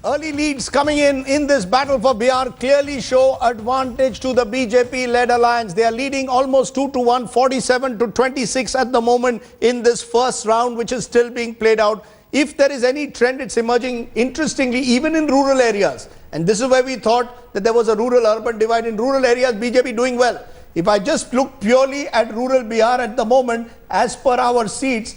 early leads coming in this battle for Bihar clearly show advantage to the BJP-led alliance. They are leading almost 2-1, 47-26 at the moment in this first round, which is still being played out. If there is any trend, it's emerging interestingly even in rural areas. And this is where we thought that there was a rural-urban divide. In rural areas, BJP doing well. If I just look purely at rural Bihar at the moment, as per our seats,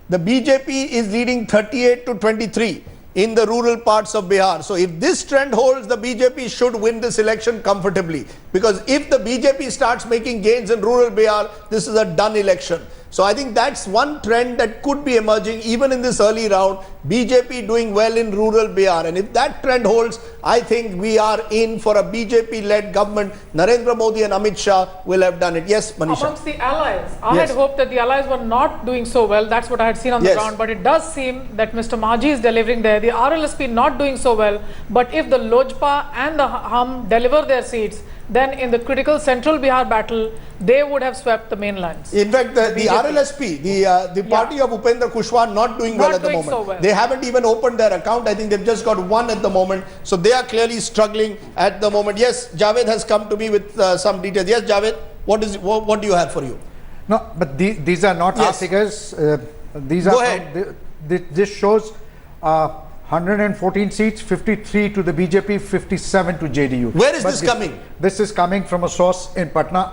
the BJP is leading 38-23 in the rural parts of Bihar. So if this trend holds, the BJP should win this election comfortably. Because if the BJP starts making gains in rural Bihar, this is a done election. So I think that's one trend that could be emerging even in this early round. BJP doing well in rural Bihar. And if that trend holds, I think we are in for a BJP-led government. Narendra Modi and Amit Shah will have done it. Yes, Manisha. Amongst the allies, I had hoped that the allies were not doing so well. That's what I had seen on the ground. But it does seem that Mr. Maji is delivering there. The RLSP not doing so well. But if the Lojpa and the Hum deliver their seats, then in the critical central Bihar battle, they would have swept the mainlands. In fact, the RLSP, the party of Upendra Kushwaha, not doing well at the moment. So well. They haven't even opened their account. I think they've just got one at the moment. So they are clearly struggling at the moment. Yes, Javed has come to me with some details. Yes, Javed, what do you have for you? No, but these are not our figures. These Go are ahead. This shows 114 seats, 53 to the BJP, 57 to JDU. Where is this coming? This is coming from a source in Patna.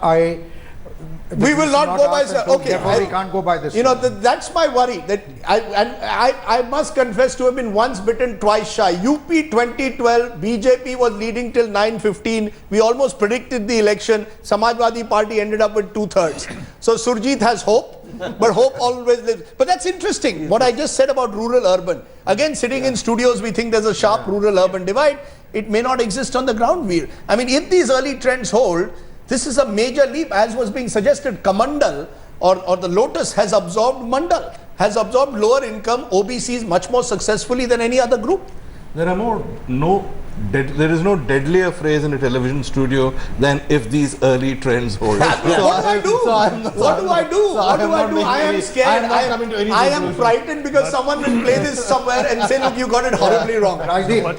We will not go by, okay. We can't go by this. You know, that's my worry. That I must confess to have been once bitten, twice shy. UP 2012, BJP was leading till 9:15. We almost predicted the election. Samajwadi Party ended up with 2/3. So Surjit has hope. But hope always lives. But that's interesting. What I just said about rural-urban. Again, sitting in studios, we think there's a sharp rural-urban divide. It may not exist on the ground. I mean, if these early trends hold, this is a major leap, as was being suggested. Kamandal or the Lotus has absorbed Mandal, has absorbed lower income OBCs much more successfully than any other group. There is no deadlier phrase in a television studio than if these early trends hold. What do I do? What do I do? I am scared. I am frightened because someone will play this somewhere and say, look, you got it horribly wrong.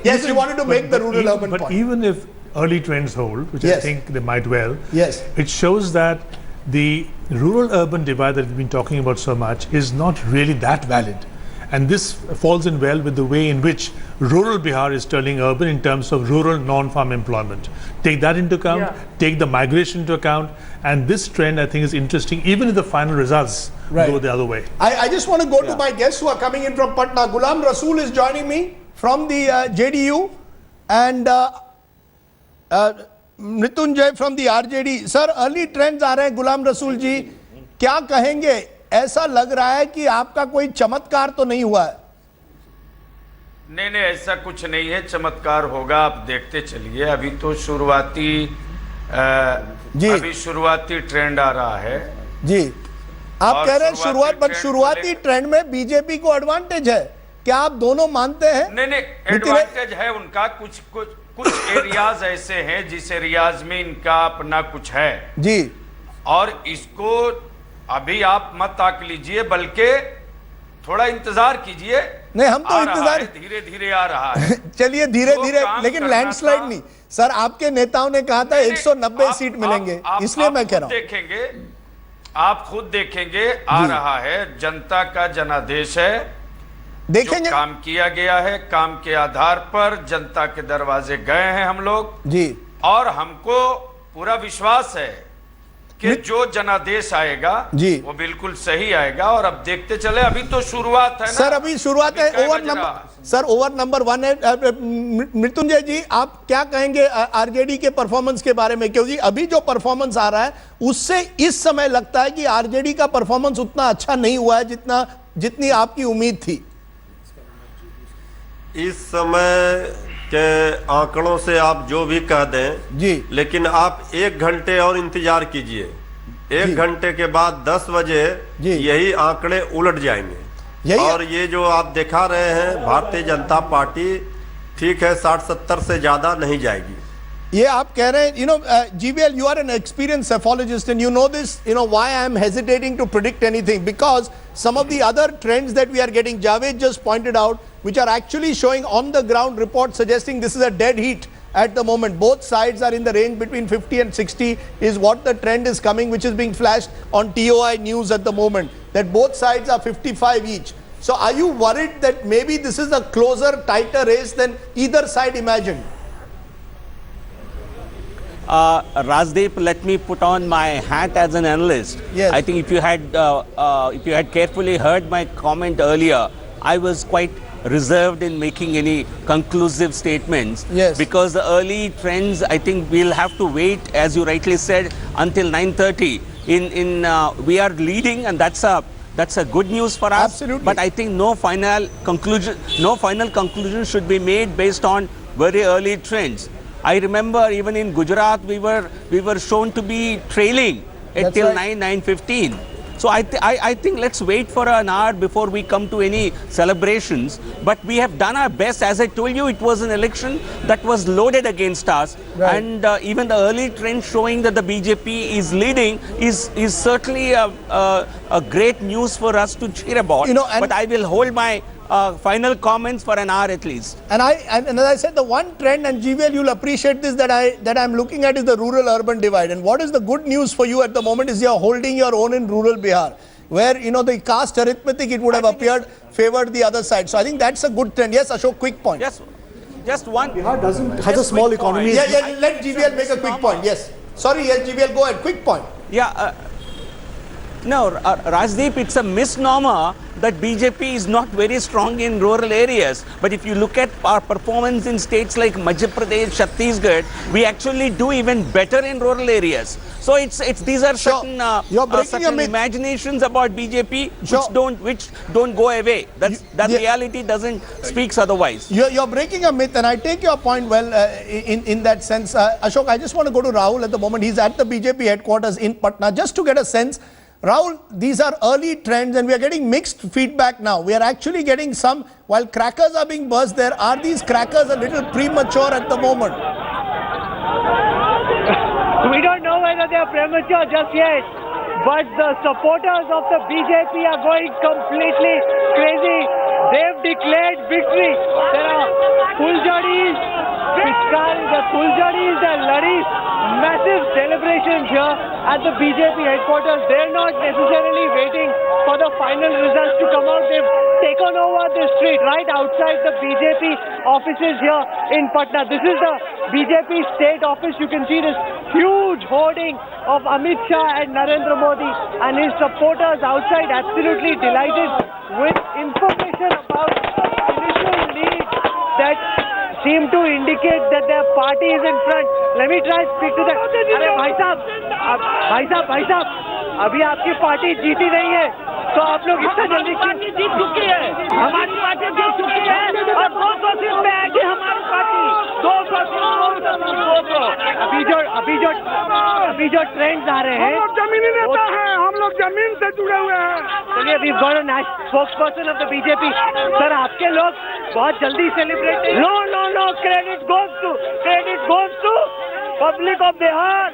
Yes, you wanted to make the rural-urban point. But even if early trends hold, which I think they might well, it shows that the rural-urban divide that we've been talking about so much is not really that valid. And this falls in well with the way in which rural Bihar is turning urban in terms of rural non-farm employment. Take that into account, take the migration into account, and this trend I think is interesting even if the final results go the other way. I just want to go to my guests who are coming in from Patna. Ghulam Rasool is joining me from the JDU and Mrityunjay from the RJD. Sir, early trends aa rahe hain, Ghulam Rasool ji. Kya kahenge? ऐसा लग रहा है कि आपका कोई चमत्कार तो नहीं हुआ है? नहीं ऐसा कुछ नहीं है, चमत्कार होगा, आप देखते चलिए। अभी तो शुरुआती ट्रेंड आ रहा है जी। आप कह रहे हैं शुरुआती ट्रेंड में बीजेपी को एडवांटेज है, क्या आप दोनों मानते हैं? नहीं एडवांटेज है उनका। कुछ एरियाज ऐसे हैं जिस एरियाज में इनका अपना कुछ है जी, और इसको अभी आप मत ताक लीजिए, बल्कि थोड़ा इंतजार कीजिए। नहीं, हम तो इंतजार धीरे धीरे आ रहा है। चलिए धीरे धीरे, लेकिन लैंडस्लाइड नहीं। सर, आपके नेताओं ने कहा था 190 सीट मिलेंगे, इसलिए मैं कह रहा हूं। आप खुद देखेंगे आ रहा है। जनता का जनादेश है, देखेंगे। काम किया गया है, काम के आधार पर जनता के दरवाजे गए हैं हम लोग जी, और हमको पूरा विश्वास है कि जो जनादेश आएगा जी वो बिल्कुल सही आएगा। और अब देखते चले, अभी तो शुरुआत है ना सर, अभी शुरुआत है। ओवर नंबर 1 है। मृत्युंजय जी, आप क्या कहेंगे आरजेडी के परफॉर्मेंस के बारे में? क्योंकि अभी जो परफॉर्मेंस आ रहा है उससे इस समय लगता है कि आरजेडी का परफॉर्मेंस उतना अच्छा नहीं हुआ है जितनी आपकी उम्मीद थी। इस समय के आंकड़ों से आप जो भी कह दें जी, लेकिन आप 1 घंटे और इंतजार कीजिए। 1 घंटे के बाद 10 बजे यही आंकड़े उलट जाएंगे। और ये जो आप दिखा रहे हैं भारतीय जनता पार्टी, ठीक है, 60-70 से ज्यादा नहीं जाएगी। ये आप कह रहे हैं, GVL, you are an experienced cephalogist and you know this, why I am hesitating to predict anything, because some of the other trends that we are getting, Javed just pointed out which are actually showing on the ground reports suggesting this is a dead heat at the moment. Both sides are in the range between 50 and 60 is what the trend is coming, which is being flashed on TOI news at the moment, that both sides are 55 each. So are you worried that maybe this is a closer, tighter race than either side imagined? Rajdeep, let me put on my hat as an analyst. Yes. I think if you had carefully heard my comment earlier, I was quite reserved in making any conclusive statements. Yes. Because the early trends, I think we'll have to wait, as you rightly said, until 9:30. We are leading, and that's a good news for us. Absolutely. But I think no final conclusion should be made based on very early trends. I remember even in Gujarat we were shown to be trailing till 9:15. So I think let's wait for an hour before we come to any celebrations. But we have done our best. As I told you, it was an election that was loaded against us. Right. And even the early trend showing that the BJP is leading is certainly a great news for us to cheer about. But I will hold my final comments for an hour at least. And as I said, the one trend, and GVL, you'll appreciate this, that I'm looking at is the rural-urban divide. And what is the good news for you at the moment is you're holding your own in rural Bihar, where, the caste arithmetic, it would have appeared favored the other side. So I think that's a good trend. Yes, Ashok, quick point. Yes, just one. Bihar has a small economy. Yeah, let GVL make a quick point. Yes. Sorry, yes, GVL, go ahead. Quick point. Yeah. No, Rajdeep, it's a misnomer that BJP is not very strong in rural areas. But if you look at our performance in states like Madhya Pradesh, Chhattisgarh, we actually do even better in rural areas. So these are certain imaginations about BJP which don't go away. That reality doesn't speaks otherwise. You're breaking a myth, and I take your point well in that sense. Ashok, I just want to go to Rahul at the moment. He's at the BJP headquarters in Patna, just to get a sense. Rahul, these are early trends and we are getting mixed feedback now. We are actually getting some, while crackers are being burst, are these crackers a little premature at the moment? We don't know whether they are premature just yet, but the supporters of the BJP are going completely crazy. They've declared victory. There are Fuljadis, the Ladis, massive celebrations here at the BJP headquarters. They're not necessarily waiting for the final results to come out. They've taken over the street right outside the BJP offices here in Patna. This is the BJP state office. You can see this huge hoarding of Amit Shah and Narendra Modi and his supporters outside, absolutely delighted with information about initial lead that seem to indicate that their party is in front. Let me try to speak to them. अरे भाई साहब, अभी आपकी party जीती नहीं है, तो आप लोग इतना जल्दी जीत चुकी है। हमारी पार्टी जीत चुकी है और 200 सीट पे आएगी हमारी पार्टी। 200 अभी जो ट्रेंड्स आ रहे हैं, हम लोग जमीनी नेता हैं, हम लोग जमीन से जुड़े हुए हैं। चलिए, we've got a spokesperson of the BJP. Sir, आपके लोग बहुत जल्दी celebrate. No, credit goes to public of Bihar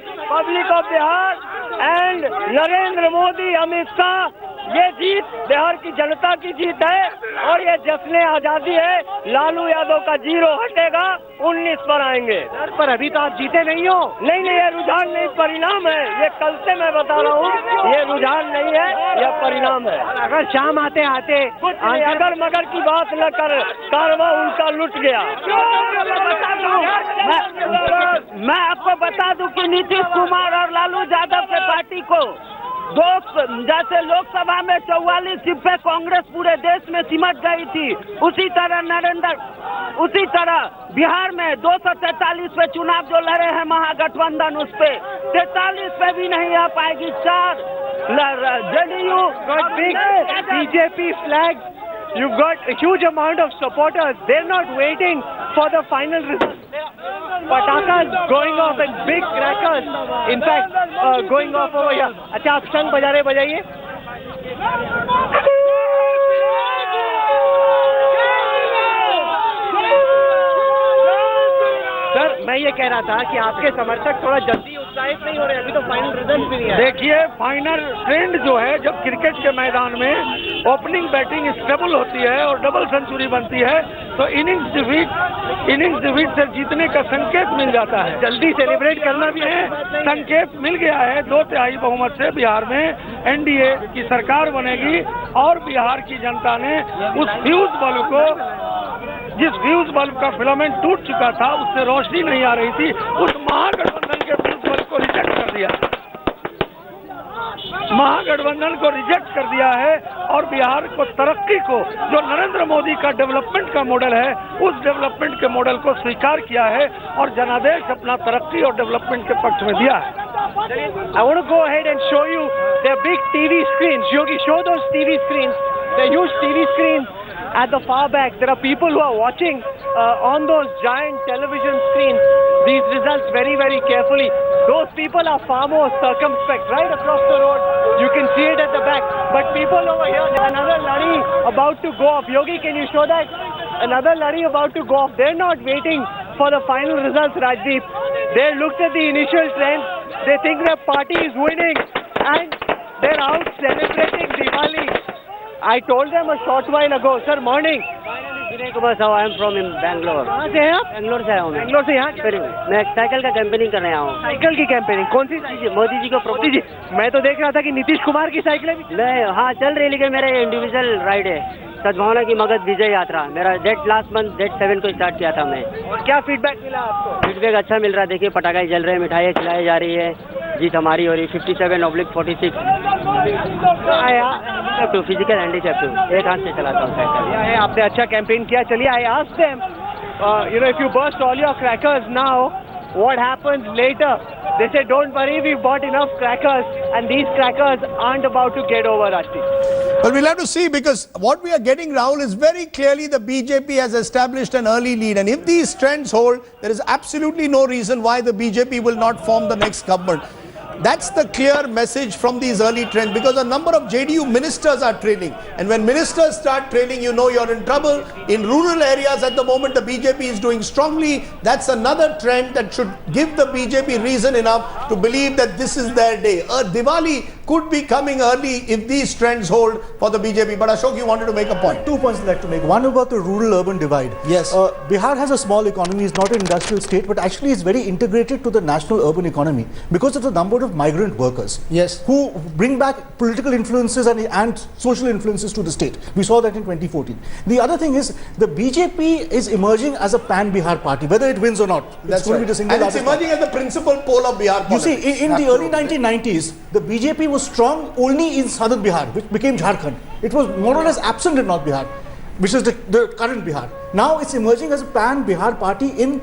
and Narendra Modi, Amit Shah. ये जीत बिहार की जनता की जीत है और ये जश्न आजादी है। लालू यादव का 0 हटेगा, 19 पर आएंगे। पर अभी तो आप जीते नहीं हो। नहीं, ये रुझान नहीं, परिणाम है। ये कल से मैं बता रहा हूँ, ये रुझान नहीं है, यह परिणाम है। अगर शाम आते अगर मगर की बात न कर, कारवां उनका लुट गया। मैं आपको बता दूं कि नीतीश कुमार और लालू यादव के पार्टी को जैसे लोकसभा में 44 सीट पे कांग्रेस पूरे देश में सिमट गई थी, उसी तरह बिहार में 243 पे चुनाव जो लड़े हैं महागठबंधन, उस पे 43 पे भी नहीं आ पाएगी। 4 JDU BJP flag. You've got a huge amount of supporters. They're not waiting for the final result. Patakas going off and big crackers, in fact, going off over here. अच्छा, आप शंख बजाइए। सर, मैं ये कह रहा था कि आपके समर्थक थोड़ा जल्दी उत्साहित नहीं हो रहे, अभी तो फाइनल रिजल्ट भी नहीं है। देखिए, फाइनल ट्रेंड जो है जब क्रिकेट के मैदान में ओपनिंग बैटिंग स्टेबल होती है और डबल सेंचुरी बनती है तो इनिंग्स डिफीट से जीतने का संकेत मिल जाता है। जल्दी सेलिब्रेट करना भी है, संकेत मिल गया है। 2/3 बहुमत से बिहार में एनडीए की सरकार बनेगी और बिहार की जनता ने उस फ्यूज बल्ब को, जिस फ्यूज बल्ब का फिलामेंट टूट चुका था, उससे रोशनी नहीं आ रही थी, उस महागठबंधन के फ्यूज बल्ब को रिजेक्ट कर दिया, महागठबंधन को रिजेक्ट कर दिया है और बिहार को तरक्की को, जो नरेंद्र मोदी का डेवलपमेंट का मॉडल है, उस डेवलपमेंट के मॉडल को स्वीकार किया है और जनादेश अपना तरक्की और डेवलपमेंट के पक्ष में दिया है। I want to go ahead and show you their big TV screens. Yogi, show those TV screens. The huge TV screens at the far back. There are people who are watching on those giant television screens these results very, very carefully. Those people are far more circumspect. Right across the road, you can see it at the back. But people over here, another lorry about to go off. Yogi, can you show that? Another lorry about to go off. They're not waiting for the final results, Rajdeep. They looked at the initial trends. They think their party is winning and they're out celebrating Diwali. I told them a short while ago, sir, morning. I am from Bangalore. कहाँ से हैं आप? बैंगलोर से आया हूँ मैं। बैंगलोर से यहाँ क्यों? मैं साइकिल का कैंपेनिंग करने आया हूँ। साइकिल की कैंपेनिंग कौन सी? मोदी जी को मोदी जी, मैं तो देख रहा था कि नीतीश कुमार की साइकिलें भी मैं हाँ चल रही, लेकिन मेरा इंडिविजुअल राइड है, सद्भावना की मगध विजय यात्रा। मेरा लास्ट मंथ डेट 7 को स्टार्ट किया था मैं। और क्या फीडबैक मिला आपको? फीडबैक अच्छा मिल रहा है। देखिए पटाखे जल रहे हैं, मिठाइयाँ खिलाई जा रही है, जीत हमारी हो रही। 57/46 टू फिजिकल हैंडीकैप, एक हाथ से चलाता हूँ साइकिल। आपने अच्छा कैंपेन किया। चलिए, I asked them, if you burst all your crackers now, what happens later? They said, don't worry, we've bought enough crackers and these crackers aren't about to get over, Rashti. Well, we'll have to see, because what we are getting, Rahul, is very clearly the BJP has established an early lead, and if these trends hold, there is absolutely no reason why the BJP will not form the next government. That's the clear message from these early trends, because a number of JDU ministers are trailing, and when ministers start trailing, you know you're in trouble. In rural areas at the moment, the BJP is doing strongly. That's another trend that should give the BJP reason enough to believe that this is their day. Diwali could be coming early if these trends hold for the BJP. But Ashok, you wanted to make a point. 2 points I'd like to make. One about the rural-urban divide. Yes. Bihar has a small economy, it's not an industrial state, but actually it's very integrated to the national urban economy because of the number of migrant workers. Yes. Who bring back political influences and social influences to the state. We saw that in 2014. The other thing is, the BJP is emerging as a pan-Bihar party, whether it wins or not. That's right. And it's emerging as the principal pole of Bihar politics. You see, in the early 1990s, the BJP was strong only in southern Bihar, which became Jharkhand. It was more or less absent in North Bihar, which is the current Bihar. Now it's emerging as a pan-Bihar party in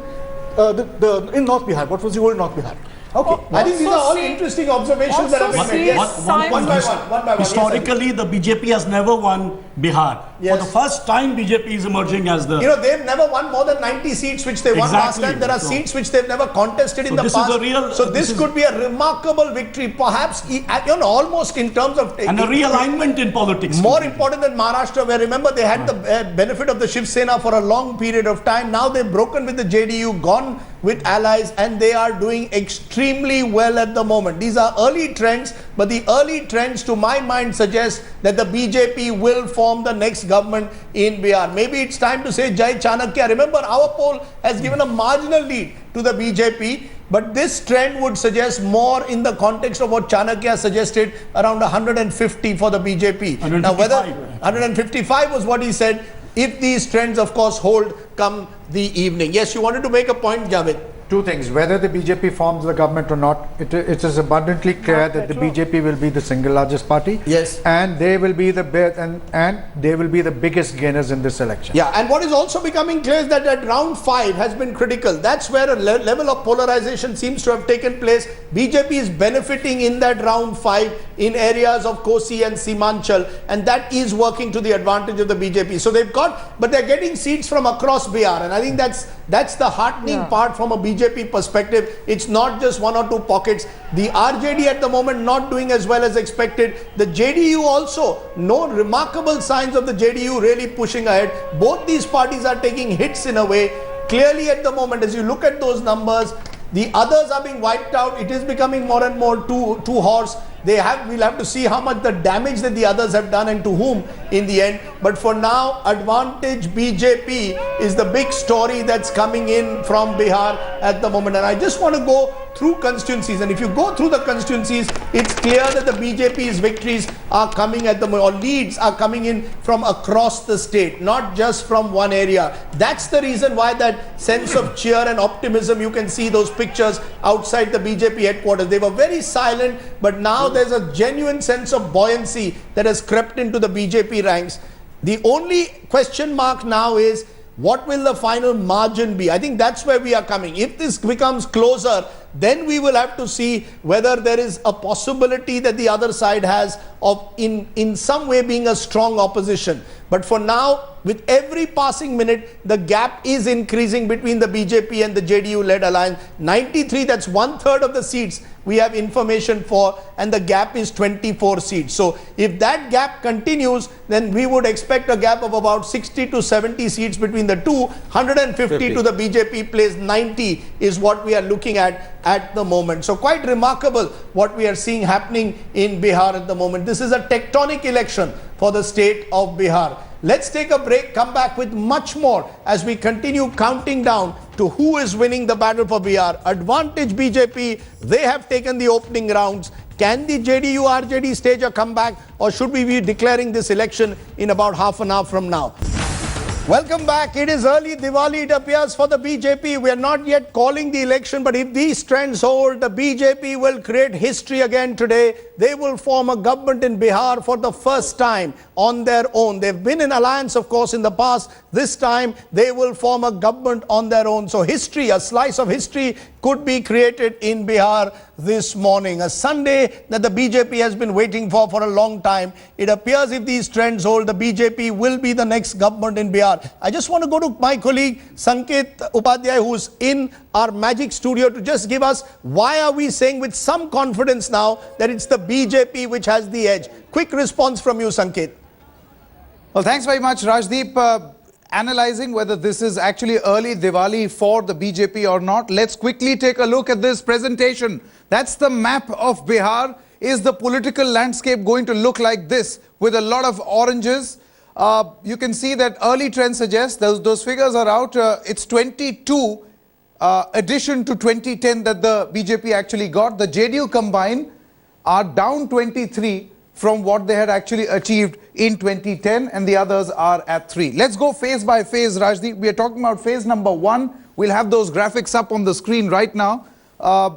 North Bihar. What was the old North Bihar? Okay. I think these are all interesting observations that have been made. Yes. One by one. Historically, the BJP has never won Bihar. Yes. For the first time, BJP is emerging as the... they've never won more than 90 seats, which they won last time. There are seats which they've never contested in the past. So this could be a remarkable victory, perhaps, almost in terms of... And a realignment in politics. More important than Maharashtra, where remember they had the benefit of the Shiv Sena for a long period of time. Now they've broken with the JDU, gone with allies, and they are doing extremely well at the moment. These are early trends, but the early trends to my mind suggest that the BJP will form the next government in Bihar. Maybe it's time to say Jai Chanakya. Remember, our poll has given a marginal lead to the BJP, but this trend would suggest more in the context of what Chanakya suggested, around 150 for the BJP. 155. Now whether 155 was what he said, if these trends of course hold come the evening. Yes, you wanted to make a point, Javed. 2 things. Whether the BJP forms the government or not, it is abundantly clear that the BJP will be the single largest party. Yes. And they will be the biggest gainers in this election. Yeah, and what is also becoming clear is that round 5 has been critical. That's where a level of polarization seems to have taken place. BJP is benefiting in that round 5 in areas of Kosi and Simanchal, and that is working to the advantage of the BJP. So they've got, but they're getting seats from across Bihar, and I think that's the heartening part from a BJP perspective. It's not just 1 or 2 pockets. The RJD at the moment not doing as well as expected. The JDU also, no remarkable signs of the JDU really pushing ahead. Both these parties are taking hits in a way. Clearly at the moment, as you look at those numbers, the others are being wiped out. It is becoming more and more two horse. we'll have to see how much the damage that the others have done and to whom in the end. But for now, advantage BJP is the big story that's coming in from Bihar at the moment. And I just want to go through constituencies, and if you go through the constituencies, it's clear that the BJP's victories are coming at the moment, or leads are coming in from across the state, not just from one area. That's the reason why that sense of cheer and optimism, you can see those pictures outside the BJP headquarters. They were very silent, but now there's a genuine sense of buoyancy that has crept into the BJP ranks. The only question mark now is, what will the final margin be? I think that's where we are coming. If this becomes closer, then we will have to see whether there is a possibility that the other side has of in some way being a strong opposition. But for now, with every passing minute, the gap is increasing between the BJP and the JDU-led alliance. 93, that's 1/3 of the seats we have information for, and the gap is 24 seats. So if that gap continues, then we would expect a gap of about 60 to 70 seats between the two. 150 to the BJP place, 90 is what we are looking at the moment. So quite remarkable what we are seeing happening in Bihar at the moment. This is a tectonic election for the state of Bihar. Let's take a break, come back with much more as we continue counting down to who is winning the battle for Bihar. Advantage BJP, they have taken the opening rounds. Can the JDU-RJD stage a comeback, or should we be declaring this election in about half an hour from now? Welcome back. It is early Diwali, it appears, for the BJP. We are not yet calling the election, but if these trends hold, the BJP will create history again today. They will form a government in Bihar for the first time on their own. They've been in alliance, of course, in the past. This time, they will form a government on their own. So history, a slice of history could be created in Bihar this morning. A Sunday that the BJP has been waiting for a long time. It appears if these trends hold, the BJP will be the next government in Bihar. I just want to go to my colleague Sanket Upadhyay, who's in our magic studio, to just give us why are we saying with some confidence now that it's the BJP which has the edge. Quick response from you, Sanket. Well, thanks very much, Rajdeep. Analyzing whether this is actually early Diwali for the BJP or not, let's quickly take a look at this presentation. That's the map of Bihar. Is the political landscape going to look like this with a lot of oranges? You can see that early trends suggest those figures are out. It's 22 addition to 2010 that the BJP actually got. The JDU combined are down 23 from what they had actually achieved in 2010, and the others are at 3. Let's go phase by phase, Rajdeep. We are talking about phase number 1. We'll have those graphics up on the screen right now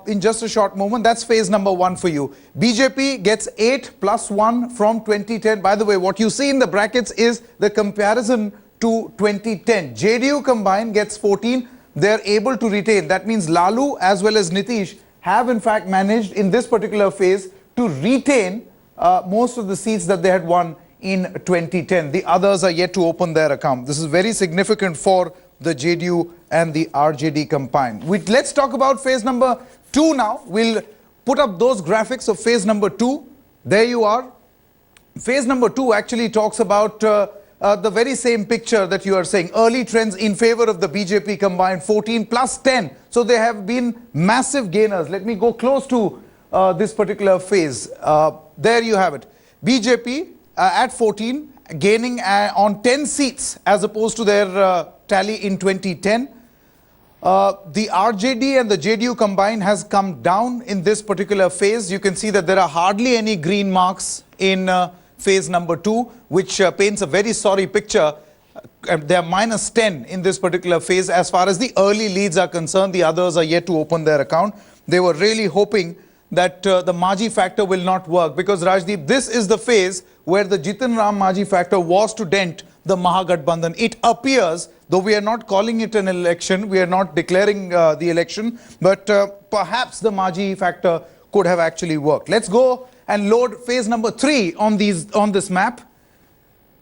in just a short moment. That's phase number 1 for you. BJP gets 8 plus 1 from 2010. By the way, what you see in the brackets is the comparison to 2010. JDU combined gets 14. They're able to retain. That means Lalu as well as Nitish have in fact managed in this particular phase to retain most of the seats that they had won in 2010. The others are yet to open their account. This is very significant for the JDU and the RJD combined. Let's talk about phase number 2 now. We'll put up those graphics of phase number 2. There you are. Phase number 2 actually talks about the very same picture that you are saying. Early trends in favor of the BJP combined, 14 plus 10. So they have been massive gainers. Let me go close to this particular phase. There you have it. BJP at 14, gaining on 10 seats as opposed to their tally in 2010. The RJD and the JDU combined has come down in this particular phase. You can see that there are hardly any green marks in phase number 2, which paints a very sorry picture. They are minus 10 in this particular phase as far as the early leads are concerned. The others are yet to open their account. They were really hoping that the Maji factor will not work, because Rajdeep, this is the phase where the Jitan Ram Maji factor was to dent the Mahagathbandhan. It appears, though we are not calling it an election, we are not declaring the election, but perhaps the Maji factor could have actually worked. Let's go and load phase number 3 on this map.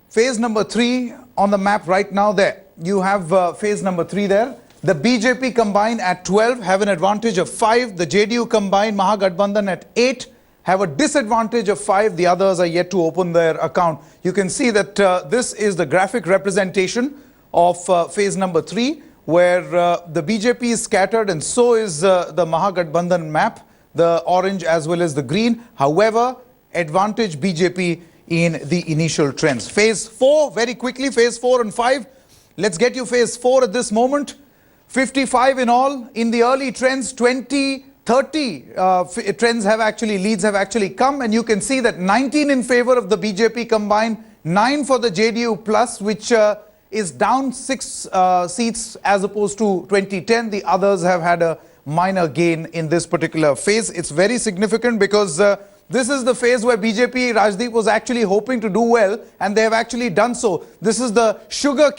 Phase number 3 on the map right now there. You have phase number 3 there. The BJP combined at 12 have an advantage of 5. The JDU combined Mahagathbandhan at 8 have a disadvantage of 5. The others are yet to open their account. You can see that this is the graphic representation of phase number 3, where the BJP is scattered and so is the Mahagathbandhan map. the orange as well as the green. However, advantage BJP in the initial trends. Phase 4, very quickly, phase 4 and 5. Let's get you phase 4 at this moment. 55 in all. In the early trends, 20, 30 leads have actually come, and you can see that 19 in favor of the BJP combined, 9 for the JDU plus, which is down 6 seats as opposed to 2010. The others have had a minor gain in this particular phase. It's very significant because this is the phase where BJP, Rajdeep, was actually hoping to do well, and they have actually done so. This is the sugar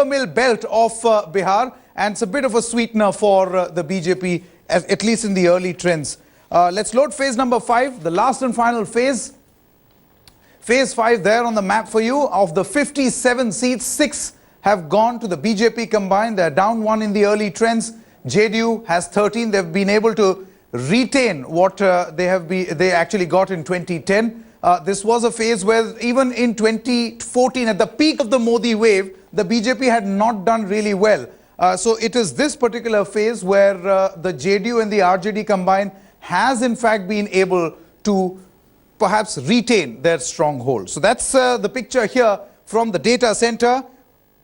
mill belt of Bihar, and it's a bit of a sweetener for the BJP, at least in the early trends. Let's load phase number 5, the last and final phase. Phase 5 there on the map for you. Of the 57 seats, 6 have gone to the BJP combined. They're down 1 in the early trends. JDU has 13. They've been able to retain what they actually got in 2010. This was a phase where even in 2014, at the peak of the Modi wave, the BJP had not done really well. So it is this particular phase where the JDU and the RJD combined has in fact been able to perhaps retain their stronghold. So that's the picture here from the data center.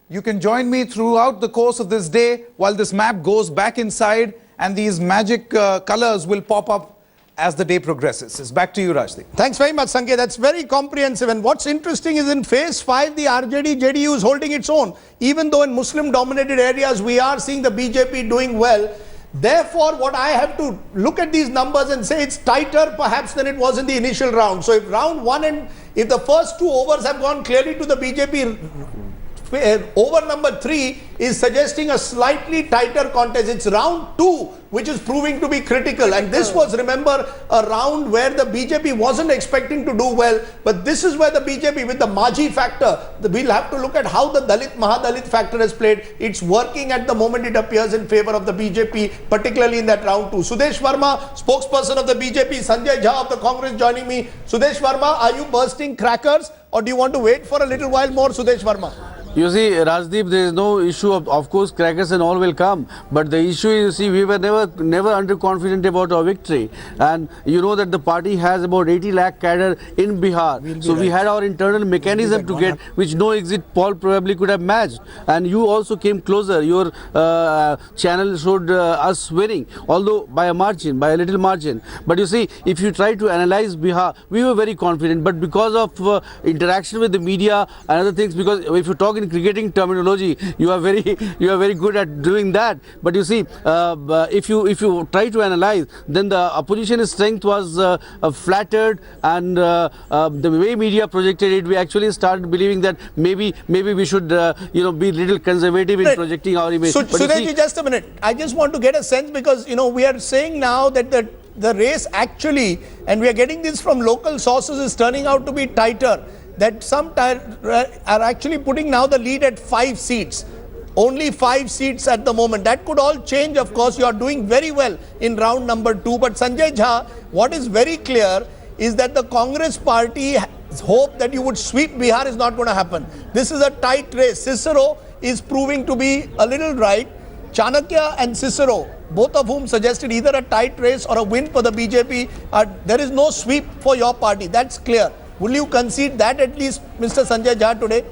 You can join me throughout the course of this day while this map goes back inside, and these magic colors will pop up as the day progresses. It's back to you, Rajdeep. Thanks very much, Sanket. That's very comprehensive. And what's interesting is in phase 5, the RJD, JDU is holding its own. Even though in Muslim-dominated areas, we are seeing the BJP doing well. Therefore, what I have to look at these numbers and say it's tighter perhaps than it was in the initial round. So if round 1 and if the first 2 overs have gone clearly to the BJP, over number 3 is suggesting a slightly tighter contest. It's round 2 which is proving to be critical, and this was, remember, a round where the BJP wasn't expecting to do well, but this is where the BJP, with the Maji factor, we'll have to look at how the Dalit Mahadalit factor has played. It's working at the moment, it appears, in favor of the BJP, particularly in that round 2. Sudesh Verma, spokesperson of the BJP, Sanjay Jha of the Congress joining me. Sudesh Verma, are you bursting crackers or do you want to wait for a little while more, Sudesh Verma? You see, Rajdeep, there is no issue of course, crackers and all will come. But the issue is, you see, we were never underconfident about our victory. And you know that the party has about 80 lakh cadre in Bihar. So we had our internal mechanism to get, which no exit poll probably could have matched. And you also came closer. Your channel showed us winning, although by a margin, by a little margin. But you see, if you try to analyze Bihar, we were very confident. But because of interaction with the media and other things, because if you talk in cricketing terminology, you are very good at doing that. But you see, if you try to analyze, then the opposition's strength was flattered, and the way media projected it, we actually started believing that maybe we should be a little conservative in projecting our image. So, Sudesh, just a minute. I just want to get a sense, because we are saying now that the race actually, and we are getting this from local sources, is turning out to be tighter. That some are actually putting now the lead at 5 seats. Only 5 seats at the moment. That could all change, of course. You are doing very well in round number 2. But Sanjay Jha, what is very clear is that the Congress party hope that you would sweep Bihar is not going to happen. This is a tight race. Cicero is proving to be a little right. Chanakya and Cicero, both of whom suggested either a tight race or a win for the BJP. There is no sweep for your party. That's clear. Will you concede that at least, Mr. Sanjay Jha, today,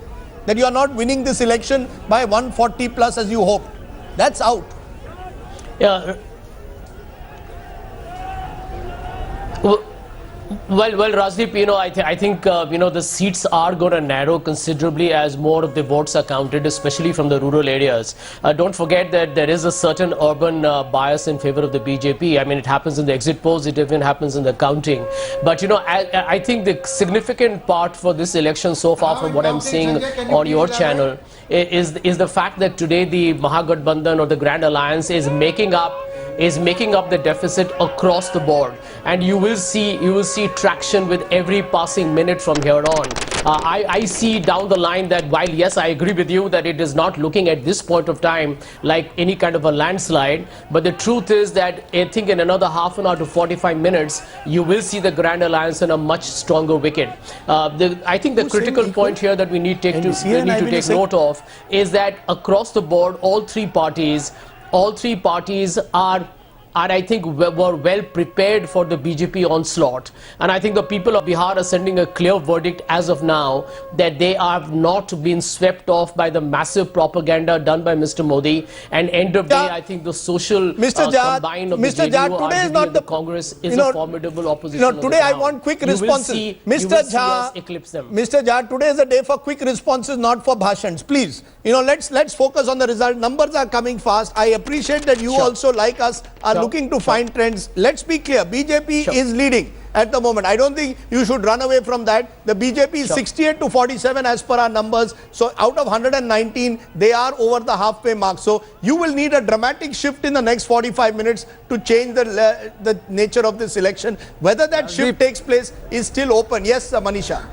that you are not winning this election by 140 plus as you hoped? That's out. Yeah. Well, Rajdeep, I think the seats are going to narrow considerably as more of the votes are counted, especially from the rural areas. Don't forget that there is a certain urban bias in favor of the BJP. I mean, it happens in the exit polls, it even happens in the counting. But I think the significant part for this election so far, from what I'm seeing on your channel, is the fact that today the Mahagathbandhan or the Grand Alliance is making up the deficit across the board, and you will see traction with every passing minute from here on. I see down the line that while yes, I agree with you that it is not looking at this point of time like any kind of a landslide, but the truth is that I think in another half an hour to 45 minutes you will see the Grand Alliance in a much stronger wicket. I think the critical point here that we need to take note of is that across the board all three parties are and I think were well prepared for the BJP onslaught. And I think the people of Bihar are sending a clear verdict as of now that they have not been swept off by the massive propaganda done by Mr. Modi. And end of day, I think the social combine of the JDU, RJD and the Congress is a formidable opposition. Today I want quick responses. Mr. Jha, today is a day for quick responses, not for bhashans. Please, let's focus on the result. Numbers are coming fast. I appreciate that you also, like us, are looking to find trends. Let's be clear. BJP is leading at the moment. I don't think you should run away from that. The BJP is 68 to 47 as per our numbers. So out of 119, they are over the halfway mark. So you will need a dramatic shift in the next 45 minutes to change the nature of this election. Whether that shift takes place is still open. Yes, Manisha.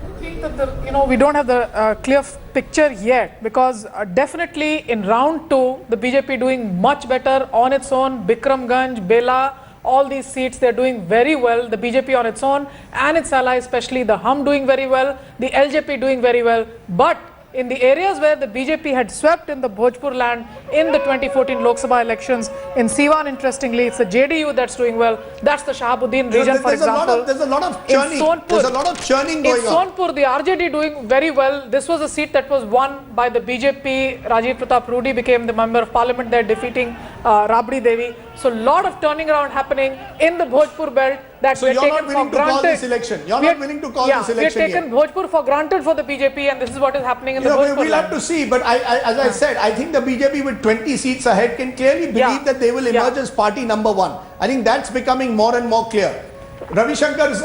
I think that we don't have the clear picture yet, because definitely in round 2, the BJP doing much better on its own. Bikramganj, Bela, all these seats, they're doing very well. The BJP on its own and its allies, especially the Hum doing very well, the LJP doing very well. But in the areas where the BJP had swept in the Bhojpur land in the 2014 Lok Sabha elections, in Siwan, interestingly, it's the JDU that's doing well. That's the Shahabuddin region, for example. There's a lot of churning. There's a lot of churning going on. In Sonpur, the RJD doing very well. This was a seat that was won by the BJP. Rajiv Pratap Rudy became the member of parliament there, defeating Rabdi Devi. So a lot of turning around happening in the Bhojpur belt that so we're taken for granted. Call this election. You're not willing to call this election. We've taken Bhojpur for granted for the BJP, and this is what is happening in the Bhojpur. We'll have to see, but as I said, I think the BJP with 20 seats ahead can clearly believe that they will emerge as party number 1. I think that's becoming more and more clear. Ravi Shankar's,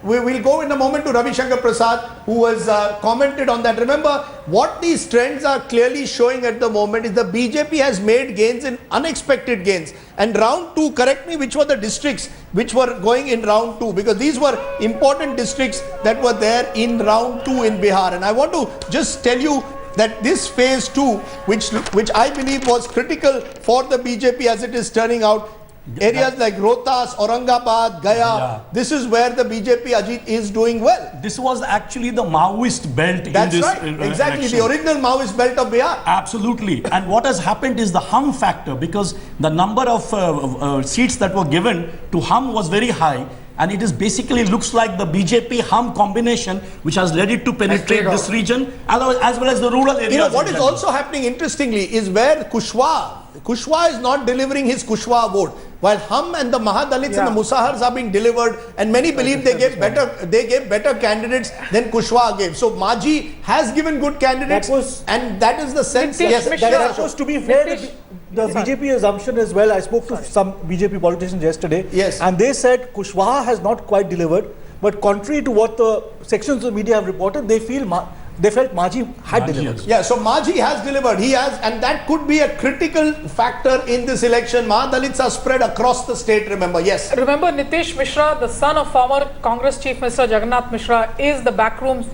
we'll go in a moment to Ravi Shankar Prasad, who has commented on that. Remember, what these trends are clearly showing at the moment is the BJP has made gains in unexpected gains. And round 2, correct me, which were the districts which were going in round 2, because these were important districts that were there in round 2 in Bihar. And I want to just tell you that this phase 2, which I believe was critical for the BJP as it is turning out, areas like Rohtas, Aurangabad, Gaya, this is where the BJP Ajit is doing well. This was actually the Maoist belt in this election. Exactly, the original Maoist belt of Bihar. Absolutely. And what has happened is the Hum factor, because the number of seats that were given to Hum was very high. And it is basically looks like the BJP Hum combination which has led it to penetrate this region as well as the rural areas. What is also happening interestingly is where Kushwaha is not delivering his Kushwaha vote, while Hum and the Mahadalits and the Musahars are being delivered, and many believe they gave better candidates than Kushwaha gave. So Maji has given good candidates, and that is the sense. That was, to be fair, the BJP assumption as well. I spoke to some BJP politicians yesterday, and they said Kushwaha has not quite delivered, but contrary to what the sections of media have reported, they felt Maji had delivered. Yeah, so Maji has delivered. He has, and that could be a critical factor in this election. Mahadalits are spread across the state, remember. Yes. Remember, Nitish Mishra, the son of former Congress Chief Minister Juggernaut Mishra, is the backroom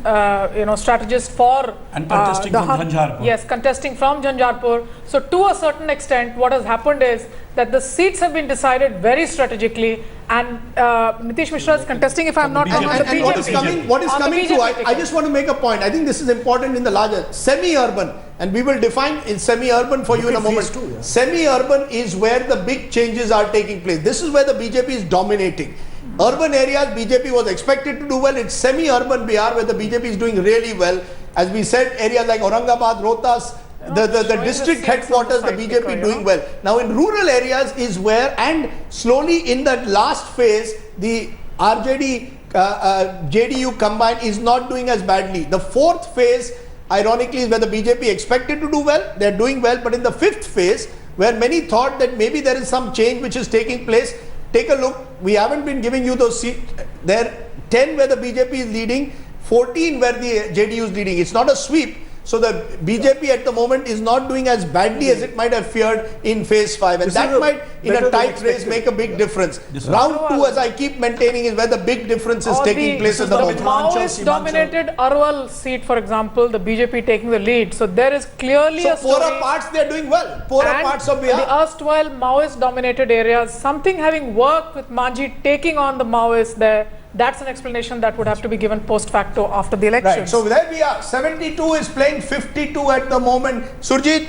strategist for contesting from Jhanjharpur. Yes, contesting from Jhanjharpur. So to a certain extent, what has happened is that the seats have been decided very strategically, and Nitish Mishra is contesting, if I'm not wrong, on the BJP. What is coming through, I just want to make a point. I think this is important in the larger semi-urban, and we will define in semi-urban for you in a moment. Semi-urban is where the big changes are taking place. This is where the BJP is dominating. Urban areas, BJP was expected to do well. It's semi-urban Bihar where the BJP is doing really well. As we said, areas like Aurangabad, Rohtas, the district headquarters, the BJP doing well. Now in rural areas is where, and slowly in that last phase, the RJD JDU combined is not doing as badly. The 4th phase, ironically, is where the BJP expected to do well. They're doing well, but in the 5th phase, where many thought that maybe there is some change which is taking place, take a look. We haven't been giving you those seats. There are 10 where the BJP is leading, 14 where the JDU is leading. It's not a sweep. So the BJP at the moment is not doing as badly as it might have feared in phase 5, and that might, in a tight race, make a big difference. Round 2, as I keep maintaining, is where the big difference is taking place at the moment. The Maoist-dominated Arwal seat, for example, the BJP taking the lead. So there is clearly a story. Poorer parts they are doing well. Poorer parts of Bihar. The erstwhile Maoist-dominated areas, something having worked with Maji taking on the Maoists there. That's an explanation that would have to be given post facto after the election. Right. So there we are. 72 is playing 52 at the moment. Surjit,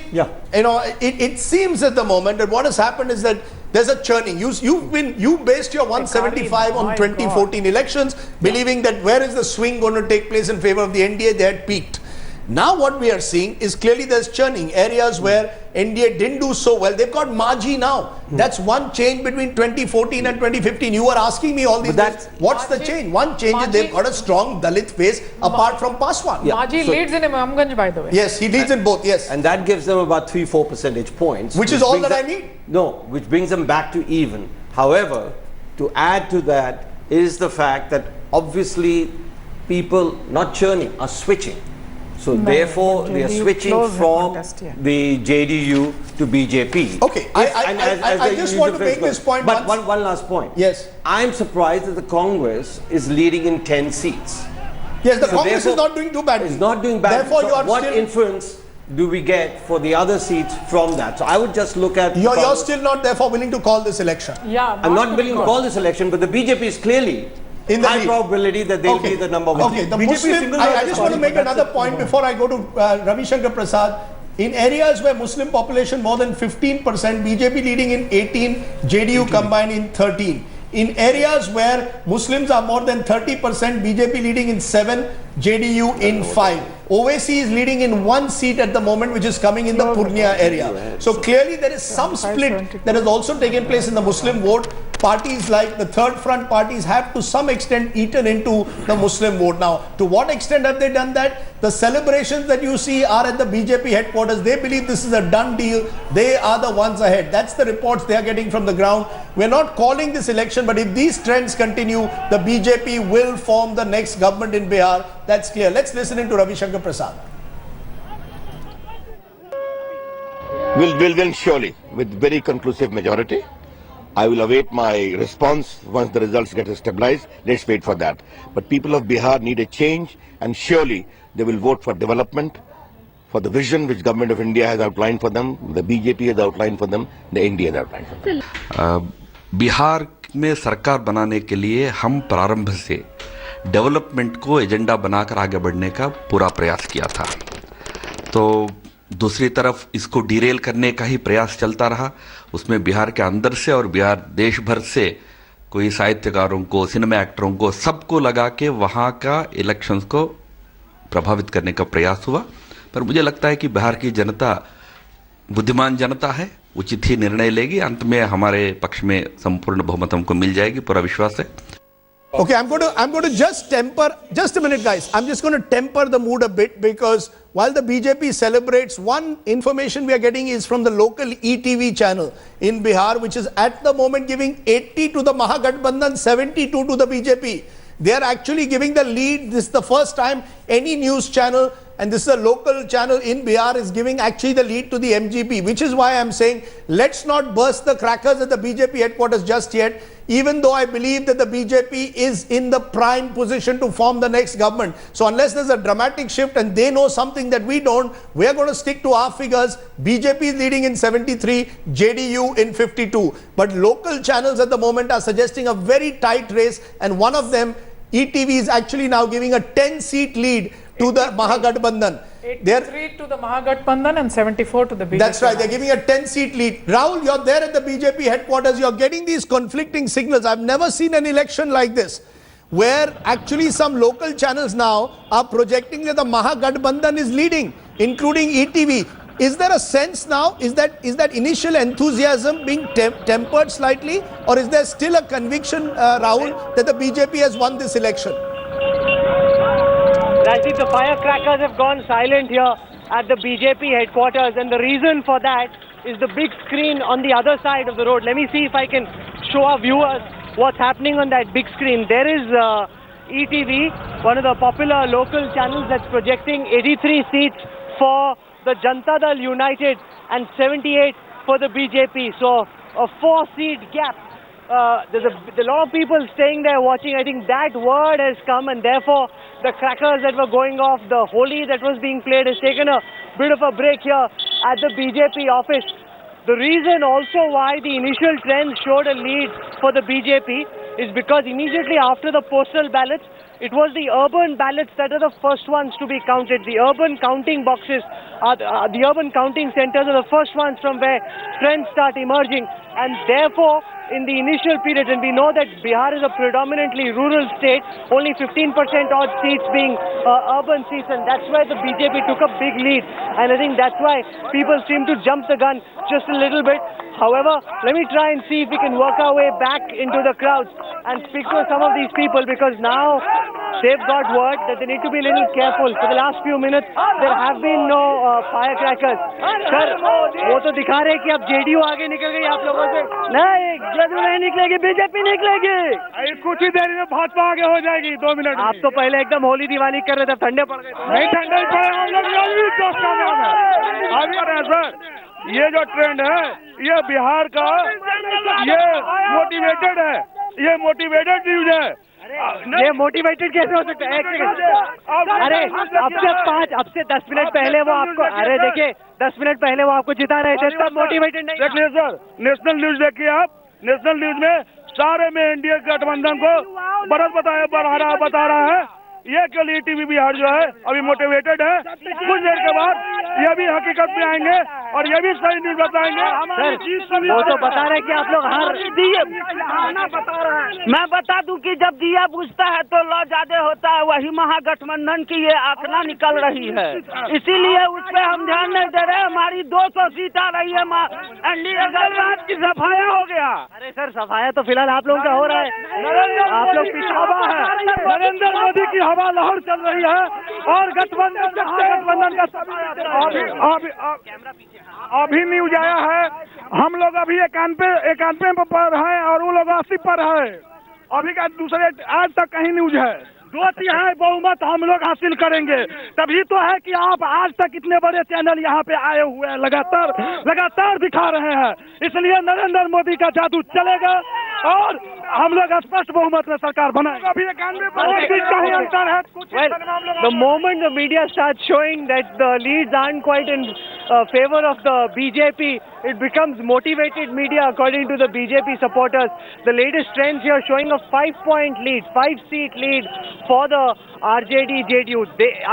it seems at the moment that what has happened is that There's a churning. You based your 175 on 2014 elections, believing that where is the swing going to take place in favor of the NDA? They had peaked. Now what we are seeing is clearly there's churning. Areas where NDA didn't do so well, they've got Maji now. That's one change between 2014 and 2015. You were asking me all these days, what's the change? One change is they've got a strong Dalit face apart from Paswan. Maji leads in Imamganj, by the way. Yes, he leads in both, yes. And that gives them about 3-4 percentage points. Which is all that I need? No, which brings them back to even. However, to add to that is the fact that obviously people, not churning, are switching. So therefore, they are switching from the JDU to BJP. Okay, I just want to make this point. But one last point. Yes. I'm surprised that the Congress is leading in 10 seats. Yes, the Congress is not doing too bad. It's not doing bad. Therefore, so what inference do we get for the other seats from that? So I would just look at... You're still not therefore willing to call this election? Yeah. I'm not willing to call this election, but the BJP is clearly... in the high probability that they'll be the number one. Okay, the Muslim, I just want to make another point before I go to Ravi Shankar Prasad. In areas where Muslim population more than 15%, BJP leading in 18, JDU combined in 13. In areas where Muslims are more than 30%, BJP leading in 7, JDU in 5. Owaisi is leading in 1 seat at the moment, which is coming in the Purnia area. So clearly there is some split that has also taken place in the Muslim vote. Parties like the third front parties have to some extent eaten into the Muslim vote. Now, to what extent have they done that? The celebrations that you see are at the BJP headquarters. They believe this is a done deal. They are the ones ahead. That's the reports they are getting from the ground. We're not calling this election, but if these trends continue, the BJP will form the next government in Bihar. That's clear. Let's listen into Ravi Shankar Prasad. We'll win surely with very conclusive majority. I will await my response once the results get stabilized. Let's wait for that. But people of Bihar need a change, and surely they will vote for development, for the vision which Government of India has outlined for them, the BJP has outlined for them, the India has outlined for them. Bihar में सरकार बनाने के लिए हम प्रारंभ से development को agenda बनाकर आगे बढ़ने का पूरा प्रयास किया था। तो दूसरी तरफ इसको डिरेल करने का ही प्रयास चलता रहा। उसमें बिहार के अंदर से और बिहार देश भर से कोई साहित्यकारों को, सिनेमा एक्टरों को, सबको लगा के वहाँ का इलेक्शंस को प्रभावित करने का प्रयास हुआ। पर मुझे लगता है कि बिहार की जनता बुद्धिमान जनता है, उचित ही निर्णय लेगी। अंत में हमारे पक्ष में संपूर्ण बहुमत हमको मिल जाएगी, पूरा विश्वास है। Okay, I'm going to just temper, just a minute guys, I'm just going to temper the mood a bit, because while the BJP celebrates, one information we are getting is from the local ETV channel in Bihar, which is at the moment giving 80 to the Mahagathbandhan, 72 to the BJP. They are actually giving the lead. This is the first time any news channel, and this is a local channel in Bihar, is giving actually the lead to the MGP, which is why I'm saying let's not burst the crackers at the BJP headquarters just yet, even though I believe that the BJP is in the prime position to form the next government. So unless there's a dramatic shift and they know something that we don't, we're going to stick to our figures. BJP is leading in 73, JDU in 52. But local channels at the moment are suggesting a very tight race, and one of them, ETV, is actually now giving a 10-seat lead to the Mahagathbandhan. 83 to the Mahagathbandhan and 74 to the BJP. That's right, they're giving a 10-seat lead. Rahul, you're there at the BJP headquarters, you're getting these conflicting signals. I've never seen an election like this, where actually some local channels now are projecting that the Mahagathbandhan is leading, including ETV. Is there a sense now, is that initial enthusiasm being tempered slightly, or is there still a conviction, Rahul, that the BJP has won this election? Rajdeep, the firecrackers have gone silent here at the BJP headquarters, and the reason for that is the big screen on the other side of the road. Let me see if I can show our viewers what's happening on that big screen. There is ETV, one of the popular local channels, that's projecting 83 seats for the Janata Dal United and 78 for the BJP. So a 4-seat gap. There's a lot of people staying there watching. I think that word has come, and therefore the crackers that were going off, the Holi that was being played, has taken a bit of a break here at the BJP office. The reason also why the initial trend showed a lead for the BJP is because immediately after the postal ballots, it was the urban ballots that are the first ones to be counted. The urban counting boxes, the urban counting centers are the first ones from where trends start emerging. And therefore, in the initial period, and we know that Bihar is a predominantly rural state, only 15% odd seats being urban seats, and that's where the BJP took a big lead. And I think that's why people seem to jump the gun just a little bit. However, let me try and see if we can work our way back into the crowds and speak to some of these people, because now they've got word that they need to be a little careful. For the last few minutes, there have been no firecrackers. Sir, वो तो दिखा रहे हैं कि अब JDU आगे निकल गई आप लोगों से। नहीं, JDU नहीं निकलेगी, बीजेपी निकलेगी। कुछ ही देर में भाजपा आगे हो जाएगी, 2 मिनट। आप तो पहले एकदम होली दिवाली कर रहे थे, ठंडे पड़ गए। नहीं ठंडे पड़े, हम लोग अभी जोश कामयाब है। अभी सर, ये जो ट्रेंड है, ये बिहार का, ये मोटिवेटेड है, ये मोटिवेटेड न्यूज है। ये मोटिवेटेड कैसे हो सकता है? एक सेकंड, अरे अब से 10 मिनट पहले वो आपको, अरे देखिए 10 मिनट पहले वो आपको जिता रहे थे, तब मोटिवेटेड नहीं। देखिए सर, नेशनल न्यूज देखिए आप, नेशनल न्यूज में सारे में एनडीए गठबंधन को बता रहा है। ये के लिए टीवी बिहार जो है अभी मोटिवेटेड है। कुछ देर के बाद ये भी हकीकत में आएंगे और ये भी सही न्यूज बताएंगे। वो तो बता रहे कि आप लोग हार दिए, बता रहा है। मैं बता दूं कि जब दिया बुझता है तो लौ ज्यादा होता है, वही महागठबंधन की ये आंकड़ा निकल रही है, इसीलिए उस पर हम ध्यान नहीं दे रहे। हमारी 200 सीट आ रही है, एनडीए रात की सफाया हो गया। अरे सर, सफाया तो फिलहाल आप लोगों का हो रहा है, आप लोग पिछावा है। नरेंद्र मोदी की हवा लहर चल रही है और गठबंधन का अभी न्यूज आया है। हम लोग अभी 91 पर हैं और वो लोग 80 पर है। अभी का दूसरे आज तक कहीं न्यूज है। 2/3 बहुमत हम लोग हासिल करेंगे, तभी तो है कि आप आज तक इतने बड़े चैनल यहाँ पे आए हुए हैं, लगातार दिखा रहे हैं। इसलिए नरेंद्र मोदी का जादू चलेगा और हम लोग स्पष्ट बहुमत में सरकार बनाएंगे। अभी 91% का ही अंतर है। The moment the media starts showing that the leads aren't quite in favor of the BJP, it becomes motivated media according to the BJP supporters. The latest trends here showing a 5-point lead, 5-seat lead for the RJD-JDU.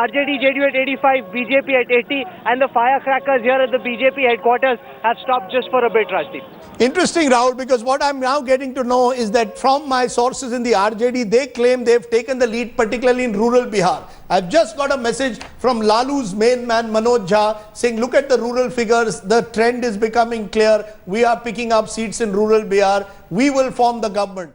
RJD-JDU at 85, BJP at 80, and the firecrackers here at the BJP headquarters have stopped just for a bit, Rajdeep. Interesting, Rahul, because what I'm now getting to know is that from my sources in the RJD, they claim they've taken the lead, particularly in rural Bihar. I've just got a message from Lalu's main man, Manoj Jha, saying, look at the rural figures. The trend is becoming clear. We are picking up seats in rural Bihar. We will form the government.